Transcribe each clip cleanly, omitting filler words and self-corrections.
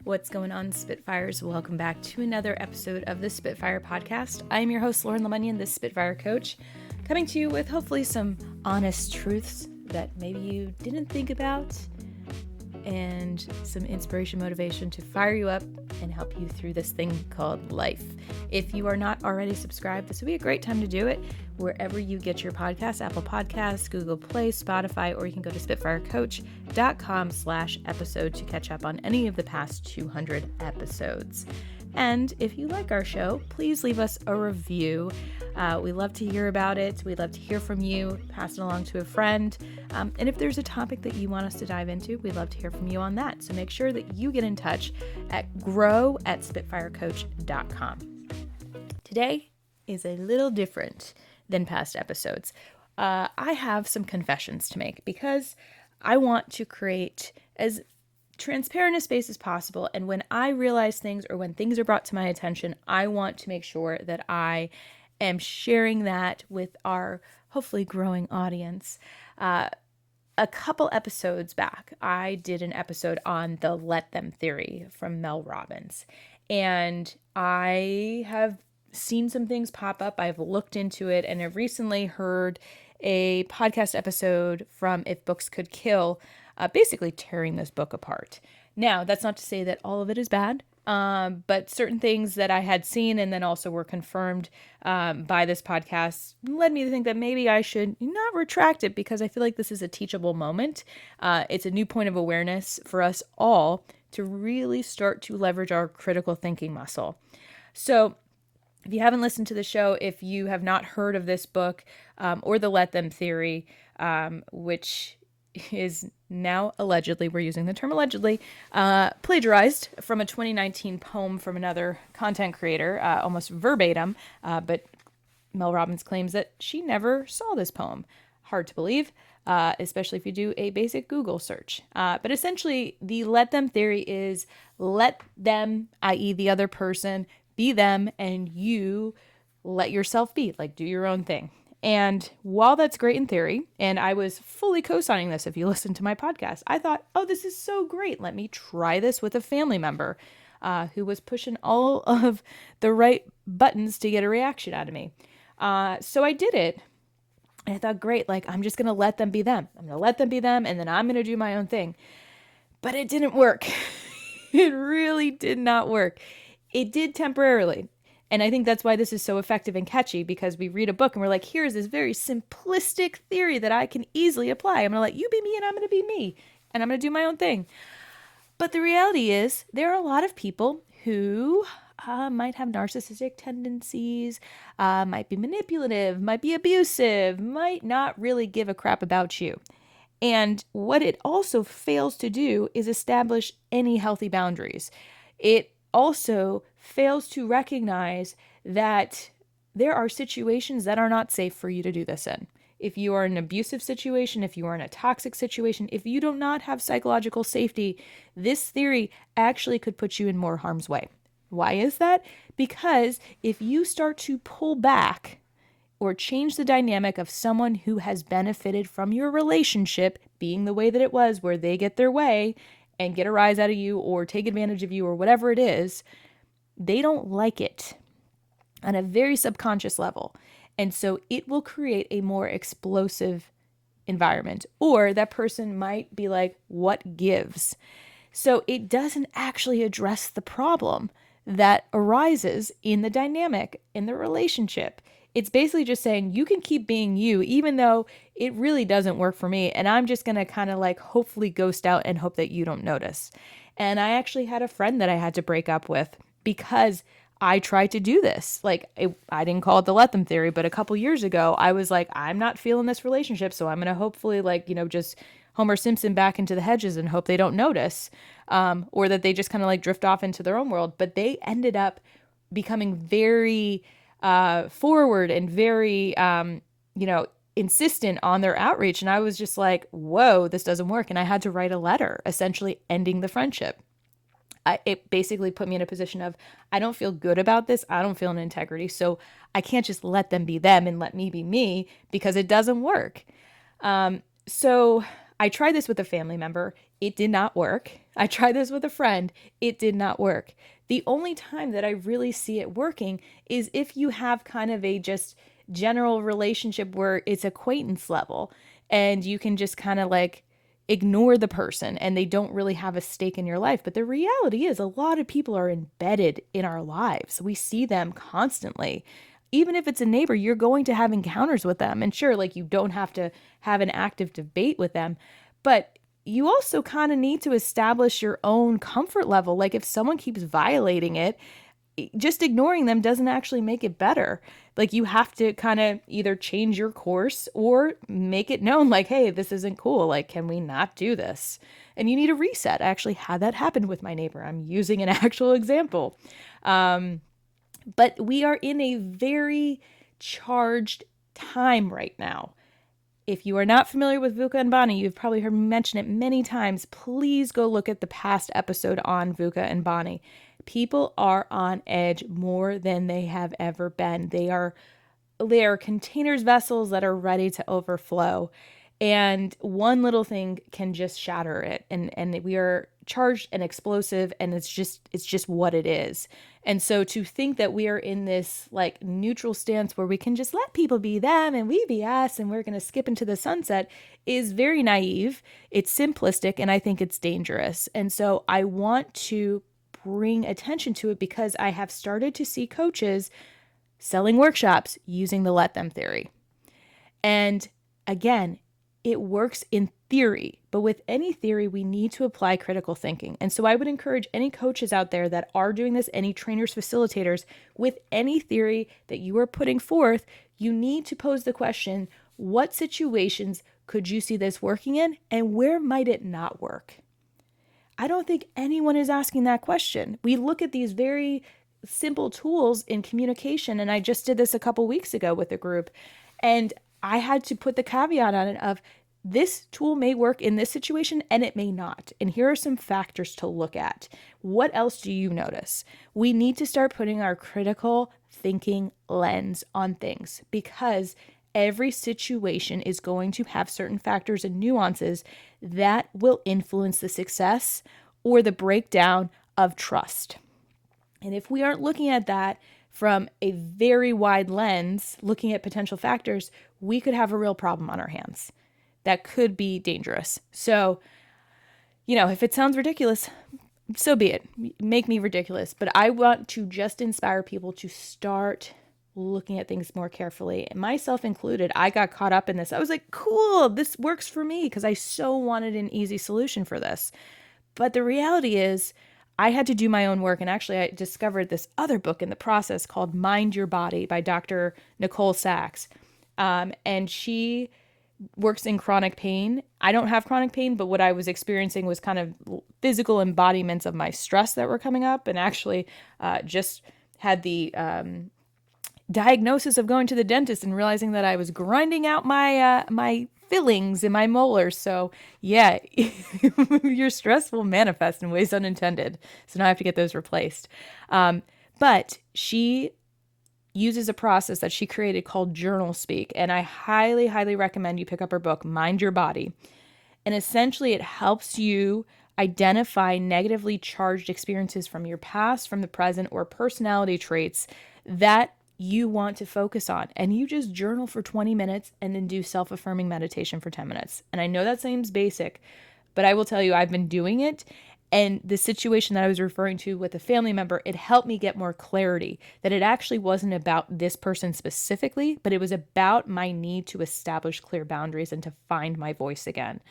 What's going on, Spitfires? Welcome back to another episode of the Spitfire podcast. I am your host, LeMunyan, the Spitfire coach, coming to you with hopefully some honest truths that maybe you didn't think about and some inspiration, motivation to fire you up and help you through this thing called life. If you are not already subscribed, this would be a great time to do it wherever you get your podcasts, Apple Podcasts, Google Play, Spotify, or you can go to spitfirecoach.com/episode to catch up on any of the past 200 episodes. And if you like our show, please leave us a review. We love to hear about it. We'd love to hear from you. Pass it along to a friend. And if there's a topic that you want us to dive into, we'd love to hear from you on that. So make sure that you get in touch at grow@spitfirecoach.com. Today is a little different than past episodes. I have some confessions to make because I want to create as transparent a space as possible. And when I realize things or when things are brought to my attention, I want to make sure that I am sharing that with our hopefully growing audience. A couple episodes back, I did an episode on the let them theory from Mel Robbins. And I have seen some things pop up. I've looked into it, and I've recently heard a podcast episode from If Books Could Kill, basically tearing this book apart. Now, that's not to say that all of it is bad, but certain things that I had seen and then also were confirmed by this podcast led me to think that maybe I should not retract it because I feel like this is a teachable moment. It's a new point of awareness for us all to really start to leverage our critical thinking muscle. So if you haven't listened to the show, if you have not heard of this book or the Let Them theory, which is now allegedly, we're using the term allegedly, plagiarized from a 2019 poem from another content creator, almost verbatim, but Mel Robbins claims that she never saw this poem. Hard to believe, especially if you do a basic Google search. But essentially, the let them theory is let them, i.e. the other person, be them, and you let yourself be, like do your own thing. And while that's great in theory, and I was fully co-signing this if you listen to my podcast, I thought, oh, this is so great. Let me try this with a family member who was pushing all of the right buttons to get a reaction out of me. So I did it. And I thought, great, like I'm just going to let them be them. I'm going to let them be them, and then I'm going to do my own thing. But it didn't work. It really did not work. It did temporarily. And I think that's why this is so effective and catchy, because we read a book and we're like, here's this very simplistic theory that I can easily apply. I'm going to let you be me and I'm going to be me and I'm going to do my own thing. But the reality is there are a lot of people who might have narcissistic tendencies, might be manipulative, might be abusive, might not really give a crap about you. And what it also fails to do is establish any healthy boundaries. It also fails to recognize that there are situations that are not safe for you to do this in. If you are in an abusive situation, if you are in a toxic situation, if you do not have psychological safety, this theory actually could put you in more harm's way. Why is that? Because if you start to pull back or change the dynamic of someone who has benefited from your relationship being the way that it was, where they get their way and get a rise out of you or take advantage of you or whatever it is, they don't like it on a very subconscious level. And so it will create a more explosive environment, or that person might be like, what gives? So it doesn't actually address the problem that arises in the dynamic, in the relationship. It's basically just saying you can keep being you, even though it really doesn't work for me. And I'm just going to kind of like hopefully ghost out and hope that you don't notice. And I actually had a friend that I had to break up with because I tried to do this. I didn't call it the let them theory, but a couple years ago, I was like, I'm not feeling this relationship. So I'm going to hopefully just Homer Simpson back into the hedges and hope they don't notice, or that they just kind of like drift off into their own world. But they ended up becoming very forward and very, insistent on their outreach. And I was just like, whoa, this doesn't work. And I had to write a letter essentially ending the friendship. It basically put me in a position of, I don't feel good about this. I don't feel an integrity. So I can't just let them be them and let me be me because it doesn't work. So I tried this with a family member. It did not work. I tried this with a friend. It did not work. The only time that I really see it working is if you have kind of a just general relationship where it's acquaintance level and you can just kind of like ignore the person and they don't really have a stake in your life. But the reality is, a lot of people are embedded in our lives. We see them constantly. Even if it's a neighbor, you're going to have encounters with them. And sure, like you don't have to have an active debate with them, but you also kind of need to establish your own comfort level. Like if someone keeps violating it, just ignoring them doesn't actually make it better. Like you have to kind of either change your course or make it known like, hey, this isn't cool. Like, can we not do this? And you need a reset. I actually had that happen with my neighbor. I'm using an actual example. But we are in a very charged time right now. If you are not familiar with VUCA and Bani, you've probably heard me mention it many times. Please go look at the past episode on VUCA and Bani. People are on edge more than they have ever been. They are containers, vessels that are ready to overflow. And one little thing can just shatter it. And we are charged and explosive, and it's just what it is. And so to think that we are in this like neutral stance where we can just let people be them and we be us and we're going to skip into the sunset is very naive. It's simplistic, and I think it's dangerous. And so I want to bring attention to it because I have started to see coaches selling workshops using the let them theory. And again, it works in theory, but with any theory, we need to apply critical thinking. And so I would encourage any coaches out there that are doing this, any trainers, facilitators, with any theory that you are putting forth, you need to pose the question, what situations could you see this working in, and where might it not work? I don't think anyone is asking that question. We look at these very simple tools in communication, and I just did this a couple weeks ago with a group, and I had to put the caveat on it of this tool may work in this situation and it may not. And here are some factors to look at. What else do you notice? We need to start putting our critical thinking lens on things because every situation is going to have certain factors and nuances that will influence the success or the breakdown of trust. And if we aren't looking at that from a very wide lens, looking at potential factors, we could have a real problem on our hands. That could be dangerous. So, if it sounds ridiculous, so be it. Make me ridiculous. But I want to just inspire people to start looking at things more carefully. And myself included, I got caught up in this. I was like, cool, this works for me because I so wanted an easy solution for this. But the reality is, I had to do my own work. And actually, I discovered this other book in the process called Mind Your Body by Dr. Nicole Sachs. And she works in chronic pain. I don't have chronic pain, but what I was experiencing was kind of physical embodiments of my stress that were coming up, and actually just had the diagnosis of going to the dentist and realizing that I was grinding out my fillings in my molars. So yeah, your stress will manifest in ways unintended. So now I have to get those replaced. But she uses a process that she created called journal speak. And I highly, highly recommend you pick up her book, Mind Your Body. And essentially it helps you identify negatively charged experiences from your past, from the present, or personality traits that you want to focus on. And you just journal for 20 minutes and then do self-affirming meditation for 10 minutes. And I know that seems basic, but I will tell you, I've been doing it. And the situation that I was referring to with a family member, it helped me get more clarity that it actually wasn't about this person specifically, but it was about my need to establish clear boundaries and to find my voice again.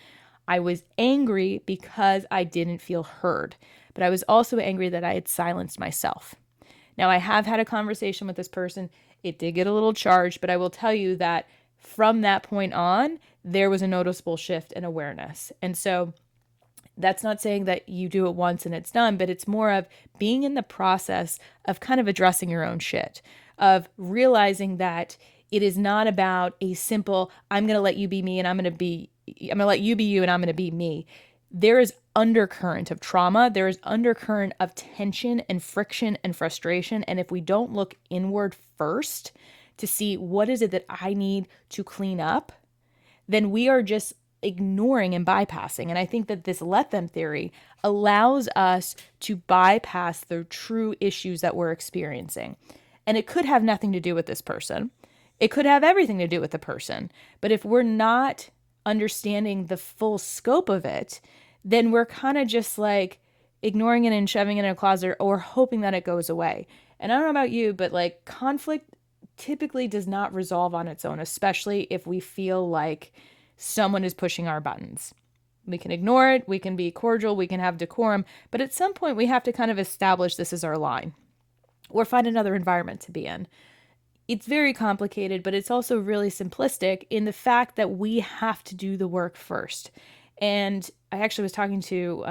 I was angry because I didn't feel heard, but I was also angry that I had silenced myself. Now, I have had a conversation with this person. It did get a little charged, but I will tell you that from that point on, there was a noticeable shift in awareness. And so that's not saying that you do it once and it's done, but it's more of being in the process of kind of addressing your own shit, of realizing that it is not about a simple, I'm going to let you be me and I'm going to let you be you and I'm going to be me. There is undercurrent of trauma. There is undercurrent of tension and friction and frustration. And if we don't look inward first to see what is it that I need to clean up, then we are just ignoring and bypassing. And I think that this let them theory allows us to bypass the true issues that we're experiencing. And it could have nothing to do with this person. It could have everything to do with the person. But if we're not understanding the full scope of it, then we're kind of just like ignoring it and shoving it in a closet or hoping that it goes away. And I don't know about you, but like conflict typically does not resolve on its own, especially if we feel like someone is pushing our buttons. We can ignore it, we can be cordial, we can have decorum, but at some point we have to kind of establish this is our line or find another environment to be in. It's very complicated, but it's also really simplistic in the fact that we have to do the work first. And I actually was talking to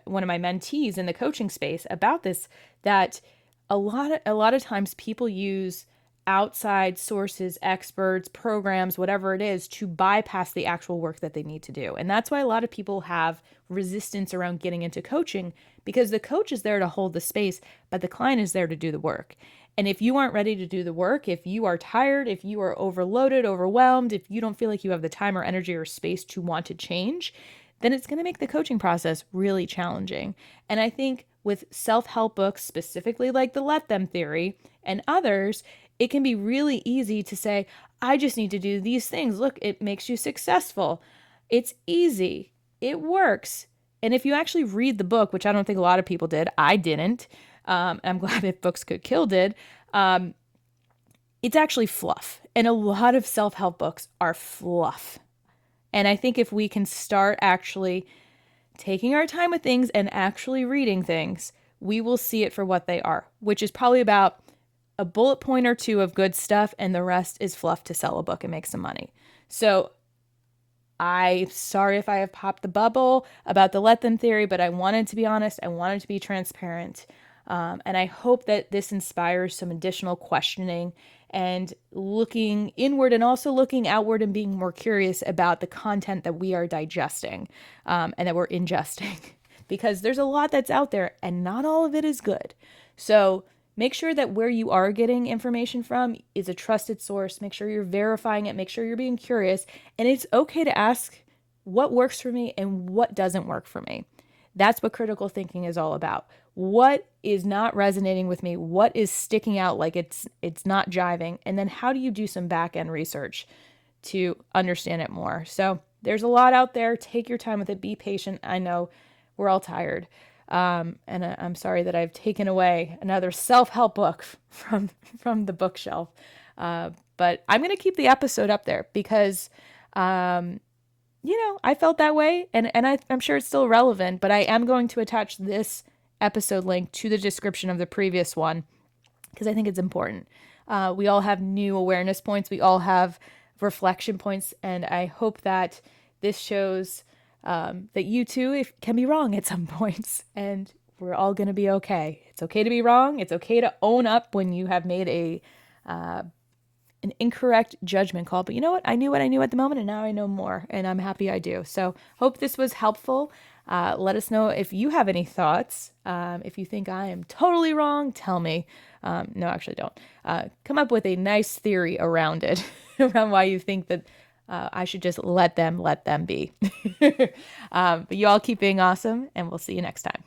one of my mentees in the coaching space about this, that a lot of times people use outside sources, experts, programs, whatever it is, to bypass the actual work that they need to do. And that's why a lot of people have resistance around getting into coaching, because the coach is there to hold the space, but the client is there to do the work. And if you aren't ready to do the work, if you are tired, if you are overloaded, overwhelmed, if you don't feel like you have the time or energy or space to want to change, then it's going to make the coaching process really challenging. And I think with self-help books, specifically like the Let Them Theory and others, it can be really easy to say, I just need to do these things. Look, it makes you successful. It's easy. It works. And if you actually read the book, which I don't think a lot of people did, I didn't. I'm glad If Books Could Kill did. It's actually fluff. And a lot of self-help books are fluff. And I think if we can start actually taking our time with things and actually reading things, we will see it for what they are, which is probably about a bullet point or two of good stuff, and the rest is fluff to sell a book and make some money. So I'm sorry if I have popped the bubble about the Let Them Theory, but I wanted to be honest. I wanted to be transparent. And I hope that this inspires some additional questioning and looking inward and also looking outward and being more curious about the content that we are digesting and that we're ingesting. Because there's a lot that's out there and not all of it is good. So make sure that where you are getting information from is a trusted source. Make sure you're verifying it. Make sure you're being curious. And it's okay to ask what works for me and what doesn't work for me. That's what critical thinking is all about. What is not resonating with me? What is sticking out like it's not jiving? And then how do you do some back-end research to understand it more? So there's a lot out there. Take your time with it. Be patient. I know we're all tired. And I'm sorry that I've taken away another self-help book from the bookshelf. But I'm going to keep the episode up there because, I felt that way and I'm sure it's still relevant, but I am going to attach this episode link to the description of the previous one because I think it's important. We all have new awareness points. We all have reflection points. And I hope that this shows that you too can be wrong at some points, and we're all going to be okay. It's okay to be wrong. It's okay to own up when you have made an incorrect judgment call. But you know what? I knew what I knew at the moment, and now I know more, and I'm happy I do. So hope this was helpful. Let us know if you have any thoughts. If you think I am totally wrong, tell me. No, actually don't. Come up with a nice theory around it, around why you think that I should just let them be. But you all keep being awesome, and we'll see you next time.